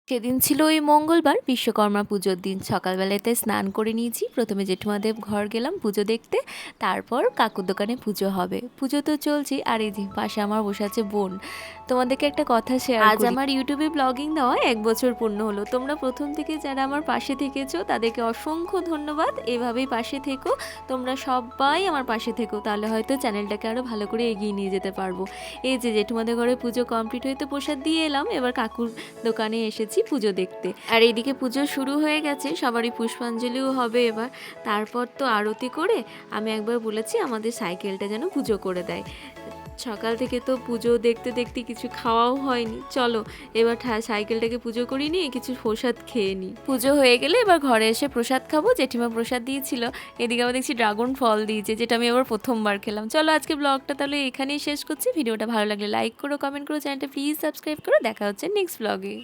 সেদিন ছিল ওই মঙ্গলবার বিশ্বকর্মা পুজোর দিন। সকালবেলাতে স্নান করে নিয়েছি, প্রথমে জেঠুমাদের ঘর গেলাম পুজো দেখতে, তারপর কাকুর দোকানে পুজো হবে। পুজো তো চলছে, আর এই যে পাশে আমার বসে আছে বোন। তোমাদেরকে একটা কথা শেয়ার করি, আজ আমার ইউটিউবে ব্লগিং দেওয়া 1 বছর পূর্ণ হলো। তোমরা প্রথম থেকে যারা আমার পাশে থেকেছো তাদেরকে অসংখ্য ধন্যবাদ। এভাবেই পাশে থেকো, তোমরা সবাই আমার পাশে থেকো, তাহলে হয়তো চ্যানেলটাকে আরও ভালো করে এগিয়ে নিয়ে যেতে পারবো। এই যে জেঠুমাদের ঘরে পুজো কমপ্লিট হয়ে তো প্রসাদ দিয়ে এলাম, এবার কাকুর দোকানে এসেছি পুজো দেখতে। আর এইদিকে পুজো শুরু হয়ে গেছে, সবারই পুষ্পাঞ্জলিও হবে এবার। তারপর তো আরতি করে আমি একবার বলেছি আমাদের সাইকেলটা যেন পুজো করে দেয়। সকাল থেকে তো পুজো দেখতে দেখতে কিছু খাওয়াও হয়নি, চলো এবার সাইকেলটাকে পুজো করি নিয়ে কিছু প্রসাদ খেয়ে নিই। পুজো হয়ে গেলে এবার ঘরে এসে প্রসাদ খাবো। জেঠিমা প্রসাদ দিয়েছিল, এদিকে আবার দেখছি ড্রাগন ফল দিয়েছে, যেটা আমি আবার প্রথমবার খেলাম। চলো আজকে ব্লগটা তাহলে এখানেই শেষ করছি। ভিডিওটা ভালো লাগলে লাইক করো, কমেন্ট করো, চ্যানেলটা প্লিজ সাবস্ক্রাইব করো। দেখা হচ্ছে নেক্সট ব্লগে।